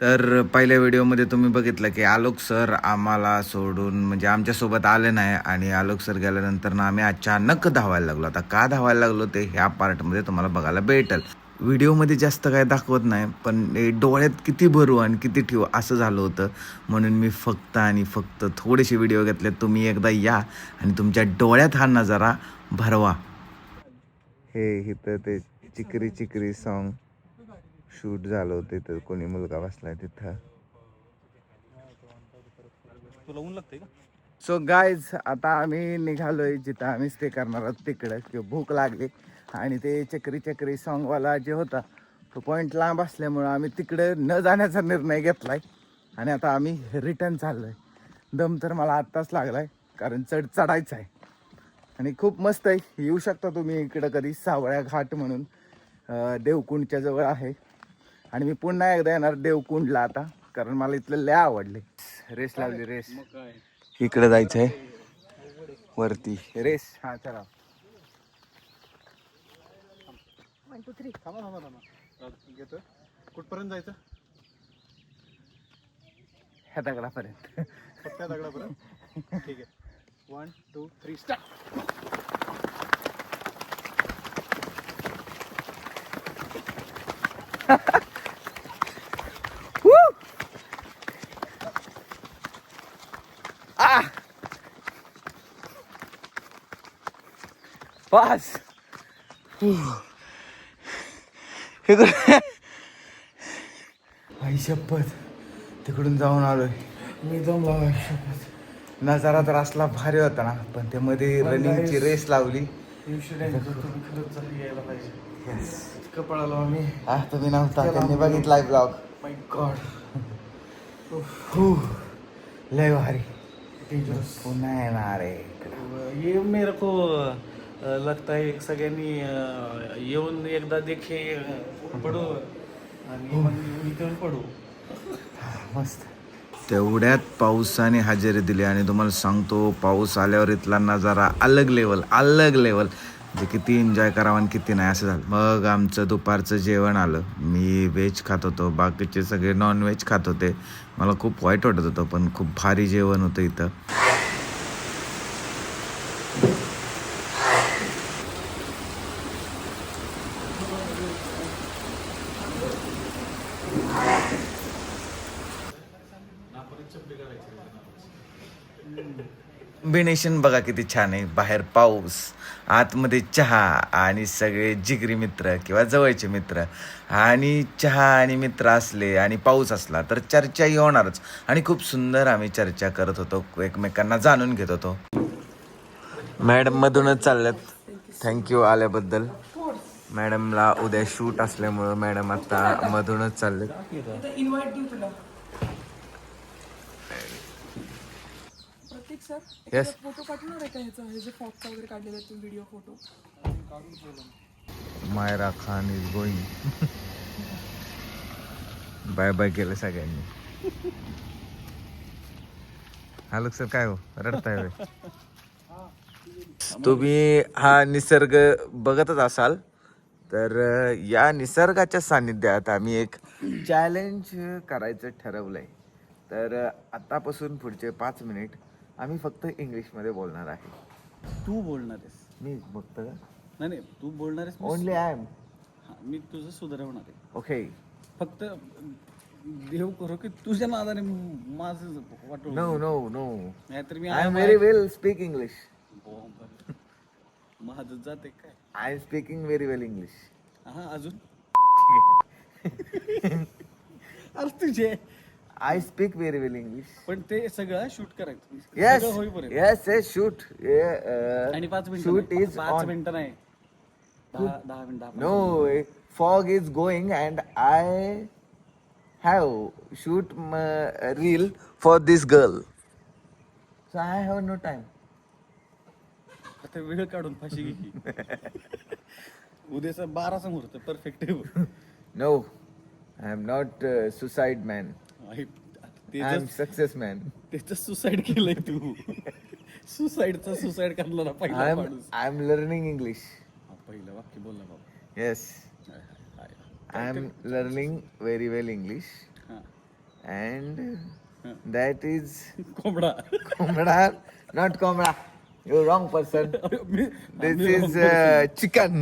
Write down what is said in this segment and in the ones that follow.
तर पहिल्या व्हिडिओमध्ये तुम्ही बघितलं की आलोक सर आम्हाला सोडून म्हणजे आमच्यासोबत आले नाही आणि आलोक सर गेल्यानंतर ना आम्ही अचानक धावायला लागलो. आता का धावायला लागलो ते ह्या पार्टमध्ये तुम्हाला बघायला भेटेल. व्हिडिओमध्ये जास्त काय दाखवत नाही, पण डोळ्यात किती भरू आणि किती ठेवू असं झालं होतं. म्हणून मी फक्त आणि फक्त थोडेसे व्हिडिओ घेतले. तुम्ही एकदा या आणि तुमच्या डोळ्यात हा नजारा भरवा. हे इथं ते चिकरी चिकरी सॉन्ग शूट झालं होतं. तर कोणी मुलगा बसलाय तिथं. तुला ऊन लागतंय का? सो गाईज, आता आम्ही निघालोय जिथं आम्ही स्टे करणार आहोत तिकडं. किंवा भूक लागली आणि ते चक्री चक्री सॉन्गवाला जे होता तो पॉईंट लांब असल्यामुळं आम्ही तिकडं न जाण्याचा निर्णय घेतलाय आणि आता आम्ही रिटर्न चाललोय. दम तर मला आत्ताच लागलाय कारण चढायचं आहे आणि खूप मस्त आहे. येऊ शकता तुम्ही इकडं कधी. सावळ्या घाट म्हणून देवकुंडच्या जवळ आहे आणि मी पुन्हा एकदा येणार देवकुंडला आता, कारण मला इथलं लय आवडले. रेस लावली रेस. इकडे जायचंय वरती रेस. हा चला. 1 2 3 थांबा घेतो. कुठपर्यंत जायचं? ह्या दगडापर्यंत. फक्त त्या दगडापर्यंत. ठीक आहे. 1 2 3 स्टार्ट. पास. आई शपथ, तिकडून जाऊन आलोय मी. जमला शपथ. नजारा तर असला भारी होता ना, पण ते मध्ये रनिंगची रेस लावली. कपडाला आम्ही तुम्ही नव्हता, त्यांनी बघितलाय ब्लॉग. माय गॉड. लय भारी. डेंजरस. पुन्हा येणार आहे. ये मेरे को लगता है सगळ्यांनी येऊन एकदा देखे पडू आणि मग इथं पडू. मस्त. तेवढ्यात पावसाने हजेरी दिली आणि तुम्हाला सांगतो, पाऊस आल्यावर इथला नजारा अलग लेवल. म्हणजे किती एन्जॉय करावं आणि किती नाही असं झालं. मग आमचं दुपारचं जेवण आलं. मी व्हेज खात होतो, बाकीचे सगळे नॉन व्हेज खात होते. मला खूप वाईट वाटत होतं, पण खूप भारी जेवण होतं इथं. कॉम्बिनेशन बघा किती छान आहे. बाहेर पाऊस, आतमध्ये चहा आणि सगळे जिगरी मित्र किंवा जवळचे मित्र. आणि चहा आणि मित्र असले आणि पाऊस असला तर चर्चाही होणारच. आणि खूप सुंदर आम्ही चर्चा करत होतो, एकमेकांना जाणून घेत होतो. मॅडम मधूनच चालल्यात. थँक्यू आल्याबद्दल. मॅडमला उद्या शूट असल्यामुळं मॅडम आता मधूनच चाललेत. इन्व्हाइट देऊ तुला प्रतीक सर. Yes. फोटो पाठवणार आहे का ह्याचा, हे जे फॉक्स वगैरे काढलेला आहे video photo? Myra Khan is going. Bye bye केलं सगळ्यांनी. हॅलो सर, काय हो रडताय होय? तुम्ही हा निसर्ग बघतच असाल तर या निसर्गाच्या सानिध्यात आम्ही एक चॅलेंज करायचं ठरवलंय. तर आतापासून पुढचे 5 मिनिट आम्ही फक्त इंग्लिशमध्ये बोलणार आहे. तू बोलणार आहेस? मी फक्त नाही तू बोलणार आहेस. Only I am. मी तुझं सुधारवणार आहे. ओके. फक्त देव करो की तुझ्या नादाने माझं वाटू. नो नो नो, नाहीतर मी I am very well speak English. माझं जाते काय. I am speaking very well English. हा अजून अरे तुझे I speak very well English. पण ते सगळं शूट करायचं. येस सगळं होईपर्यंत. Yes yes shoot. आणि 5 मिनिटं शूट नाही. Is 5 on. मिनिटं नाही. 10 मिनिटं. No, fog is going and I have shoot a reel for this girl. So I have no time. आता वेळ काढून फाशी घे की. उद्याचा 12चा मुहूर्त परफेक्ट आहे. No, I am not suicide man. I am success man. त्याच सुसाईड केलंय तू. सुसाईड करणारा पहिला माणूस. I am learning English. पहिलं वाक्य बोलला बाबा. Yes, I am learning very well English. हा. and that is कोंबडा. कोंबडा, not कोंबडा. You're wrong person. This is chicken.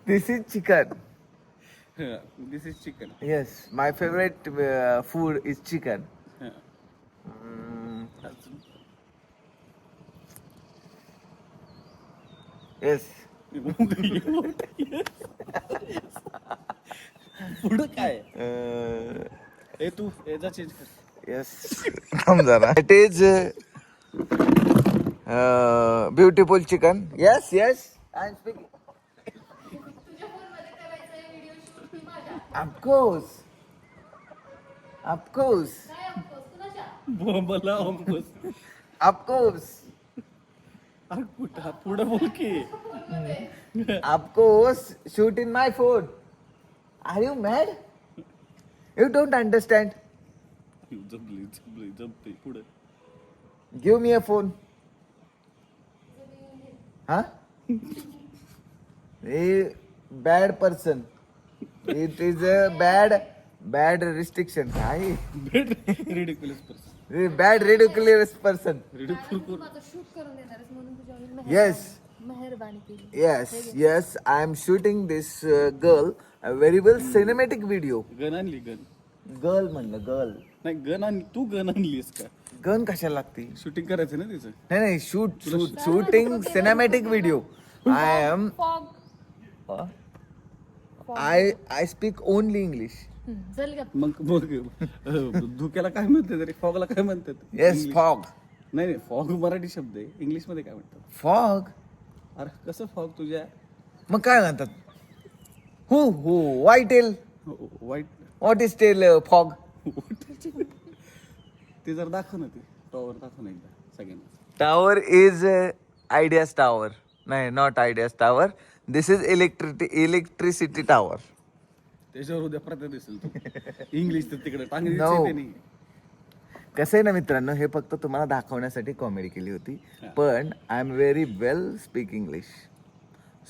This is chicken. This is chicken. Yes, my favorite food is chicken. Yes. पुढं काय Uh, ए तू याचा change कर. yes. Come जरा. It is beautiful chicken. Yes, yes. I'm speaking. Of course. Of course. बोंबला Ankush. Of course. अरे कुठं पुढं बोल की. Of course. Shoot in my phone. Are you mad? You don't understand. जमते पुढं. Give me a phone. Huh? A bad person. It is a bad restriction. Hi. Ridiculous person. Bad ridiculous person. Ridicule. माझं shoot करून देणारच म्हणून तुझ्यावर Yes. मेहरबानी केली. Yes. I am shooting this girl a very well cinematic video. Gun आणली gun. Girl म्हणलं girl. नाही गन आणली. तू गन आणलीस का? गन कशाला लागते? शूटिंग करायचं ना तिचं. नाही shooting cinematic video. I am I speak only English. चल ग. मग धुक्याला काय म्हणतात रे? फॉगला काय म्हणतात? Yes, English. fog. नाही फॉग मराठी शब्द आहे. इंग्लिश मध्ये काय म्हणतात? Fog. अरे कसं फॉग तुझ्या मग काय म्हणतात? हो why tell? वाईट. What is tell fog? ते जर दाखव ना ते टॉवर दाखव ना एकदा सगळ्यांना. Tower is Ideas Tower. नाही, not Ideas Tower. This is electricity tower. त्याच्यावर उद्या प्रत्येक दिसेल तू. इंग्लिश तर तिकडे टांगली No. नाही. कसं आहे ना मित्रांनो, हे फक्त तुम्हाला दाखवण्यासाठी कॉमेडी केली होती, पण I am very well speak English.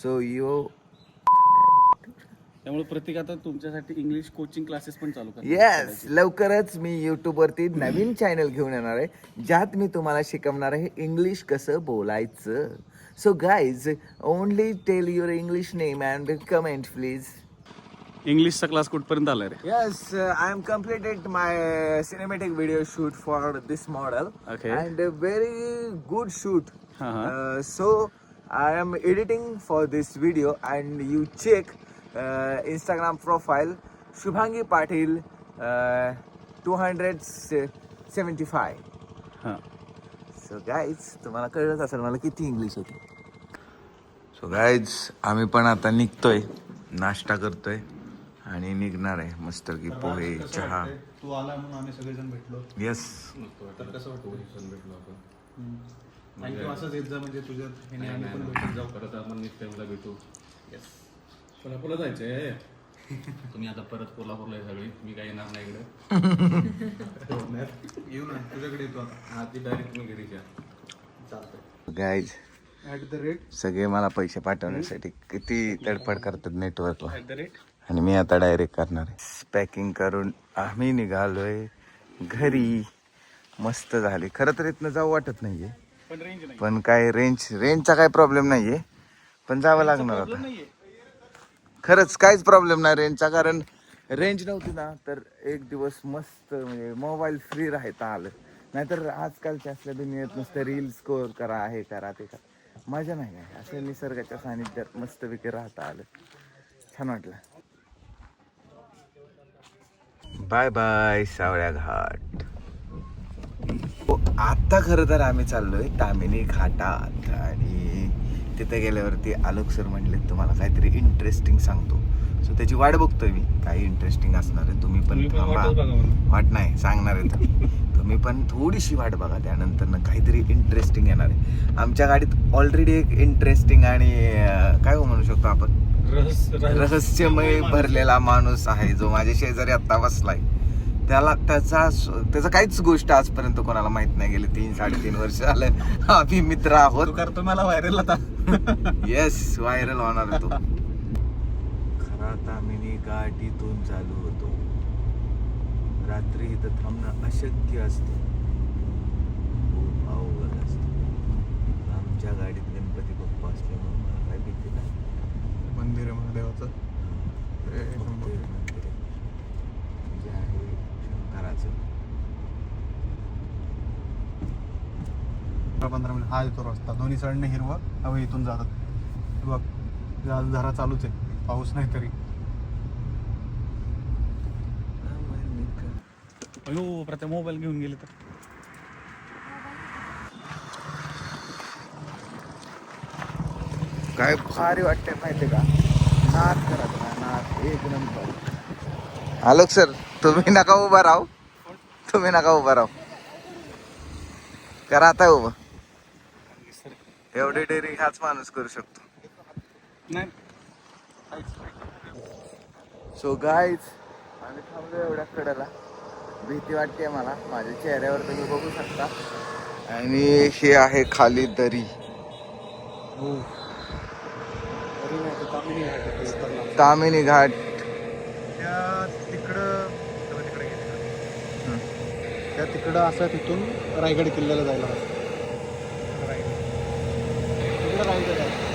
So you त्यामुळे प्रत्येक आता तुमच्यासाठी इंग्लिश कोचिंग क्लासेस पण चालू करा. येस, लवकरच मी यूट्यूबवरती नवीन चॅनल घेऊन येणार आहे, ज्यात मी तुम्हाला शिकवणार आहे इंग्लिश कसं बोलायचं. So guys, only tell your English name and comment please. इंग्लिशचा क्लास कुठपर्यंत आलाय रे? Yes, I am completed my cinematic video shoot for this model. Okay. And a very good shoot. So I am editing for this video, and you check Instagram profile Shubhangi Patil 275. हां. So guys, तुम्हाला कळलंच असेल मला किती English होती. So guys, आम्ही पण आता निघतोय, नाश्ता करतोय आणि निघणार आहे. मस्त की पोहे, चहा. तू आला म्हणून आम्ही सगळेजण भेटलो. येस. तर कसं वाटतं भेटलो आपण? आणि तू असंच येत जा, म्हणजे तुझ्यात ह्याने आम्ही पण भेटत जाऊ. परत आपण निश्चयला भेटू. येस. कोल्हापूरला जायचंय. तुम्ही आता परत कोल्हापूरला आहे सगळी. मी काही येणार नाही इकडे. येऊ ना, तुझ्याकडे येतो आता. हा ती डायरेक्ट तुम्ही घरी घ्या. चालतंय. गाईज, @ सगळे मला पैसे पाठवण्यासाठी किती तडफड करतात नेटवर्कला, @ आणि मी आता डायरेक्ट करणार आहे. पॅकिंग करून आम्ही निघालोय घरी. मस्त झाली. खरं तर इथनं जाऊ वाटत नाहीये, पण रेंज नाही. पण काय रेंजचा काय प्रॉब्लेम नाहीये, पण जावं लागणार आता. नाहीये. खरंच काहीच प्रॉब्लेम नाही रेंजचा, कारण रेंज नव्हती ना तर एक दिवस मस्त म्हणजे मोबाईल फ्री राहता आलं. नाहीतर आजकालच्या असल्या दुनियेत नुसतं रील स्कोर करा, हे करा ते करा, मजा नाही आहे. असं निसर्गाच्या सानिध्यात मस्तपैकी राहता आलं, छान वाटलं. बाय बाय सावळ्या घाट. आता खरं तर आम्ही चाललोय तामिनी घाटात, आणि तिथे गेल्यावरती आलोक सर म्हटले तुम्हाला काहीतरी इंटरेस्टिंग सांगतो. सो त्याची वाट बघतोय मी, काही इंटरेस्टिंग असणार आहे. तुम्ही पण थांबा, वाट नाही सांगणार आहे तुम्ही पण थोडीशी वाट बघा, त्यानंतर ना काहीतरी इंटरेस्टिंग येणार आहे. आमच्या गाडीत ऑलरेडी एक इंटरेस्टिंग आणि काय म्हणू शकतो आपण रहस्यमय भरलेला माणूस आहे, जो माझ्या शेजारी आत्ता बसलाय. त्याचा काहीच गोष्ट आजपर्यंत कोणाला माहित नाही. गेले 3-3.5 वर्ष झालं आम्ही मित्र आहोत. तू करतो मला व्हायरल आता. येस, व्हायरल होणार आहे तो. खरा तामिनी घाट इथून चालू होतो. रात्री इथं थांबणं अशक्य असतं, खूप अवघड असतं. आमच्या गाडीत गणपती बाप्पा असल्यामुळे मला काय भीती नाही. मंदिर आहे महादेवाचं. मंदिर आहे. जे आहे शंकराचं. 15 मिनिट हा येतो रस्ता, दोन्ही साईडने हिरवं, हवे इथून जातात. बघ जरा चालूच आहे, पाऊस नाही तरी. अयो प्रत्या मोबाईल घेऊन गेले तर. काय भारी वाटते माहिती का, नाच करा नाच एक नंबर. आलोक सर, तुम्ही नका उभा राहू, तुम्ही नका उभा राहू, करा आता उभं. एवढी डेअरिंग हाच माणूस करू शकतो. सो गाईज, आम्ही थांबलो एवढ्या कडेला. भीती वाटते मला, माझ्या चेहऱ्यावर तुम्ही बघू शकता. आणि हे आहे खाली दरी, तामिनी घाट. त्या तिकडं असं तिथून रायगड किल्ल्याला जायला हवं. तिकडं रायगड आहे.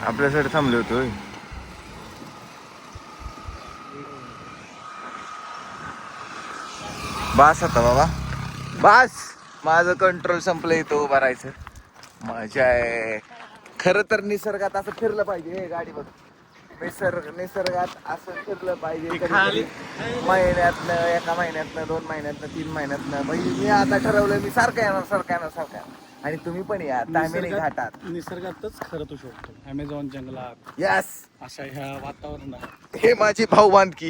आपल्यासाठी थांबले होतो. बास आता बाबा, बास. माझं कंट्रोल संपलं, इथं उभं राहायचं मजा आहे. खरं तर निसर्गात असं फिरलं पाहिजे. हे गाडी बघ, निसर्गात असं फिरलं पाहिजे. कधीतरी महिन्यातनं, एका महिन्यातनं, 2 महिन्यातनं, 3 महिन्यातनं. म्हणजे मी आता ठरवलं, मी सारखं येणार. आणि तुम्ही पण या तामिनी घाटात. निसर्गातच खरं तू शोधतो, अमेझॉन जंगलात, यस, अशा ह्या वातावरणात. हे माझी भाऊ बांधकी.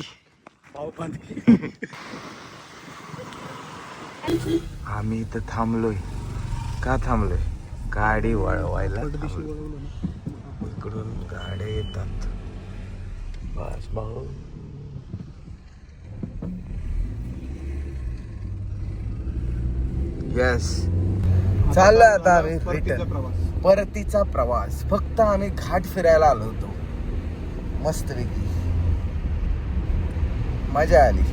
आम्ही इथं थांबलोय. का थांबलोय? गाडी वळवायला. इकडून गाड्या येतात. बस भाऊ, यस. चाललं आता आम्ही परतीचा प्रवास. फक्त आम्ही घाट फिरायला आलो होतो, मस्तपैकी मजा आली.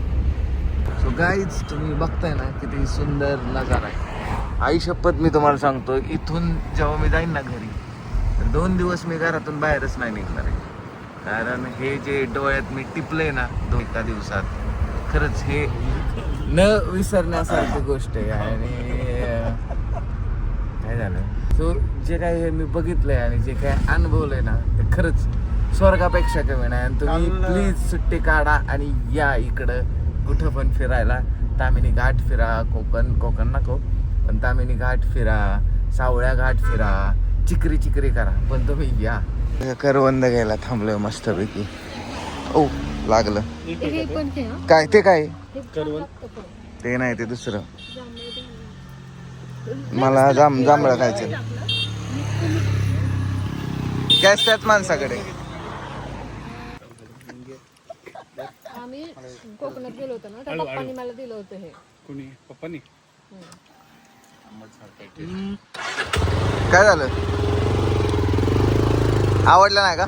सो गाईज, तुम्ही बघताय ना किती सुंदर नजारा आहे. आई शपथ मी तुम्हाला सांगतो, इथून जेव्हा मी जाईन ना घरी, तर 2 दिवस मी घरातून बाहेरच नाही निघणार आहे. कारण हे जे डोळ्यात मी टिपलंय ना 2 दिवसात, खरंच हे न विसरण्यासारखी गोष्ट आहे. आणि काय झालं, सो जे काही हे मी बघितलंय आणि जे काही अनुभवलंय ना, ते खरंच स्वर्गापेक्षा कमी नाही. आणि तुम्ही प्लीज सुट्टी काढा आणि या इकडं कुठं पण फिरायला. तामिनी घाट फिरा, कोकण नको पण तामिनी घाट फिरा, सावळ्या घाट फिरा, चिकरी करा, पण तुम्ही या. करवंद घ्यायला थांबलोय मस्तपैकी. ओ लागलं. काय ते काय? ते नाही, ते दुसरं. मला जांभळं खायचं. कॅश त्याच माणसाकडे. आम्ही कोकणात गेलो होतो ना, तर पप्पांनी मला दिलं होतं हे. कोणी? पप्पानी? काय झालं? आवडलं नाही का?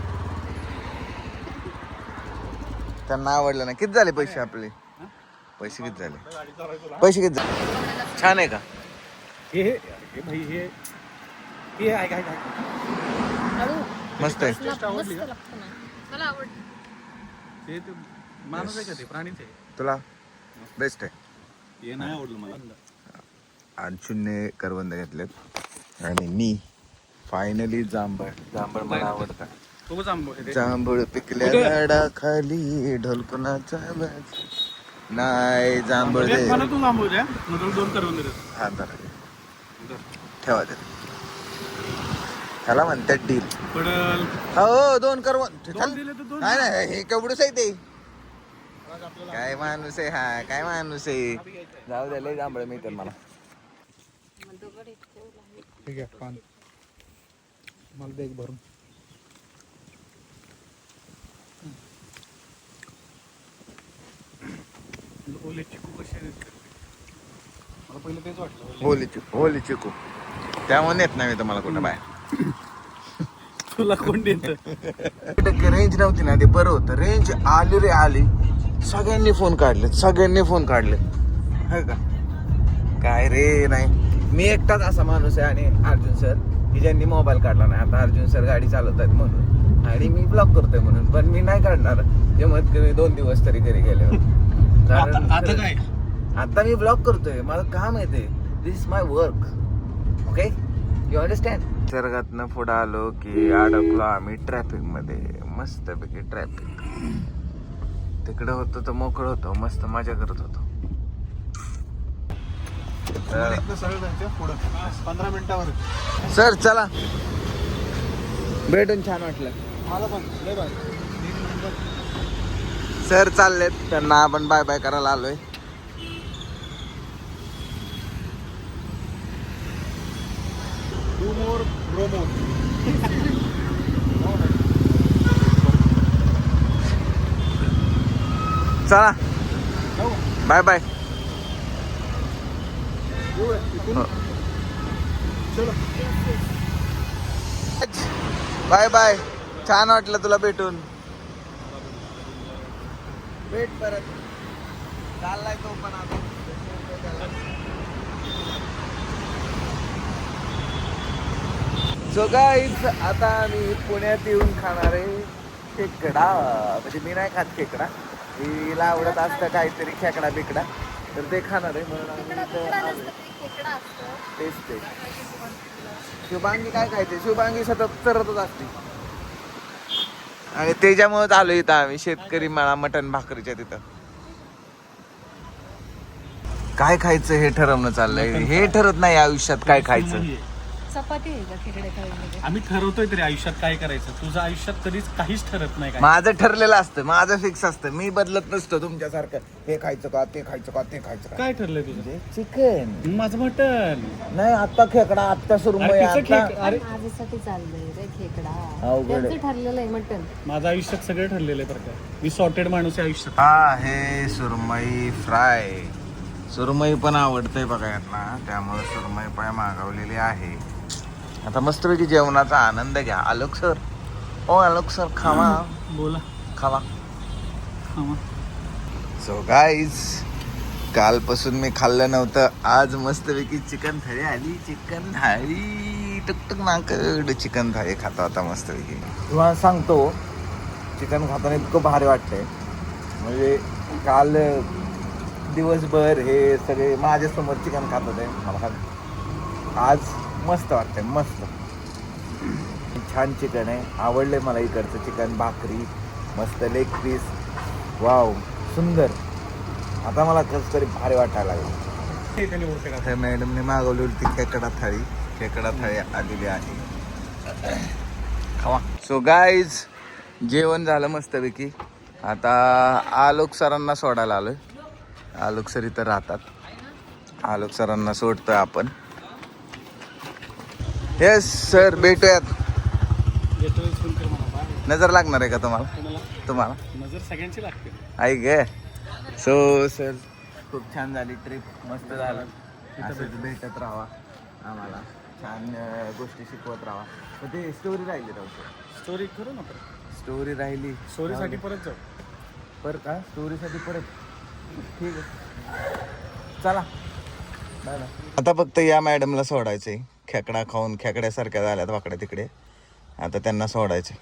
त्यांना आवडलं नाही. किती झाले पैसे आपले? पैसे किती झाले? छान आहे का? हे भाई, हे आहे. मस्त आहे. मस्त लागतं ना, मला आवडतं. ते माणूस आहे का? ते प्राणीच आहे. तुला बेस्ट आहे. हे नाही आवडलं मला. अर्जुनने करवंद घेतलेत आणि मी फायनली जांभळ मला आवडतं. खूपच आंबट. जांभूळ पिकल्या झाडाखाली ढोलकुणाचा आवाज. नाही जांभूळ दे. मला तू आंबो द्या, मग 2 करून दे. हा जरा ठेवा ते. त्याला म्हणतात डील. पडल. हो 2 करवंद. दिले तर 2. नाही हे केवढंच आहे ते. काय माणूस आहे हा, काय माणूस आहे. जाऊ द्या, लय जांभळ मिळतात मला. ठीक आहे, पान मला दे एक भरून. ओले चिकू कसे मला पहिलं तेच वाटलं. होली चिकू त्यामुळे नेत नाही मी तुम्हाला कुठं बाहेर. तुला कोण देत? रेंज नव्हती ना, ते बरं होतं. रेंज आली रे आली, सगळ्यांनी फोन काढले है का काय रे. नाही मी एकटाच असा माणूस आहे आणि अर्जुन सर की ज्यांनी मोबाईल काढला नाही. आता अर्जुन सर गाडी चालवत आहेत म्हणून आणि मी ब्लॉक करतोय म्हणून, पण मी नाही काढणार ते मत कमी 2 दिवस तरी घरी गेले. कारण आता काय आता मी ब्लॉक करतोय, माझं काम आहे ते. This is my work. Okay, you understand. निसर्गातनं पुढं आलो की अडकलो आम्ही ट्रॅफिक मध्ये. मस्तपैकी ट्रॅफिक तिकडं होतं तर मोकळं होतं, मस्त मजा करत होतो. एकदा सरळ जायचं पुढं 15 मिनिटावर. सर चला, भेटून छान वाटलं. मला पण लय बाय. सर चाललेत, त्यांना आपण बाय बाय करायला आलोय. Do more grow more. चला बाय बाय. Bye bye. छान वाटलं तुला भेटून. भेट परत. चाललाय तो पण आता. सो गाईज, आता आम्ही पुण्यात येऊन खाणार आहे खेकडा. म्हणजे मी नाही खात खेकडा, हिला आवडत असतं काहीतरी खेकडा बिकडा, तर ते खाणार आहे म्हणून आम्ही इथं आलोय. तेच ते. शुभांगी काय खायचे? शुभांगी सतत चरतच असते आणि त्याच्यामुळेच आलो इथं आम्ही शेतकरी मळा मटण भाकरीच्या तिथं. काय खायचं हे ठरवणं चाललंय. हे ठरत नाही आयुष्यात काय खायचं. चपाती आहे का खेकडे खायमध्ये? आम्ही ठरवतोय तरी आयुष्यात काय करायचं. तुझं आयुष्यात कधीच काहीच ठरत नाही. काय माझं ठरलेलं असतं, माझं फिक्स असतं. मी बदलत नसतो तुमच्यासारखं. हे खायचं का, ते खायचं का, ते खायचं का. काय ठरलंय तुझं? चिकन माझं मटण. नाही, आता खेकडा, आता सुरमई. अरे तिचं आता माझ्यासाठी चाललंय रे खेकडा. अवघड आहे. त्यांचं ठरलेलं आहे मटण. माझं आयुष्यात सगळं ठरलेलं आहे बरं का. मी सॉर्टेड माणूस आहे आयुष्यात. हा हे सुरमई फ्राय. सुरमई पण आवडतंय बघा यांना, त्यामुळे सुरमई पाय मागवलेली आहे. आता मस्तपैकी जेवणाचा आनंद घ्या. आलोक सर, ओ आलोक सर, खावा बोला. खावा. सो गाईज, कालपासून मी खाल्लं नव्हतं, आज मस्तपैकी चिकन थाळी आली. चिकन थाळी टुकटुक नाकड चिकन थाळी खातो आता मस्तपैकी. तुम्हाला सांगतो, चिकन खाताना इतकं भारी वाटतंय. म्हणजे काल दिवसभर हे सगळे माझ्यासमोर चिकन खात होते. मला आज मस्त वाटतंय, मस्त छान चिकन आहे. आवडले मला इकडचं चिकन. भाकरी मस्त, लेग पीस, वाव सुंदर. आता मला कसं तरी भारी वाटायला लागलं. मॅडमने मागवली होती खेकडा थाळी. खेकडा थाळी आलेली आहे, खावा. सो गाईज, जेवण झालं मस्तपैकी. आता आलोक सरांना सोडायला आलोय. आलोक सर इथं राहतात. आलोक सरांना सोडतोय आपण. येस सर, भेटूयात. नजर लागणार आहे का तुम्हाला? नजर सगळ्यांची लागते. ऐक गे. सो सर, खूप छान झाली ट्रिप, मस्त झालं. असंच भेटत राहा आम्हाला, छान गोष्टी शिकवत राहा. पण ते स्टोरी राहिली राहू. स्टोरी करू ना परत. स्टोरी राहिली. स्टोरीसाठी परत जाऊ. परत का? स्टोरीसाठी परत. ठीक आहे, चला बाय बाय. आता फक्त या मॅडमला सोडायचंय. खेकडा खाऊन खेकड्यासारख्या झाल्यात वाकडे तिकडे. आता त्यांना सोडायचे.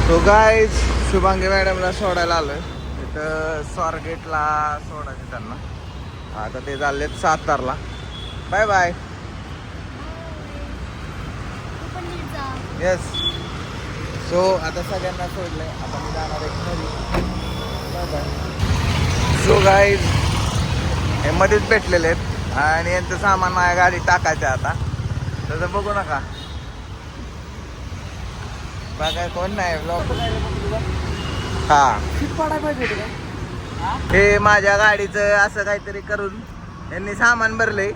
तो गाईज, शुभांगी मॅडमला सोडायला आलोय. इथं स्वारगेटला सोडायचे त्यांना. आता ते चाललेत सातारला. Bye bye. येस. सो आता सगळ्यांना सोडलंय. आता मी जाणार आहे घरी. Bye bye. सो गाईज, हे मध्येच भेटलेले आहेत आणि यांचं सामान माझ्या गाडीत टाकायचं आता. तसं बघू नका, बघा कोण नाही ब्लॉग. हा, हे माझ्या गाडीचं असं काहीतरी करून यांनी सामान भरले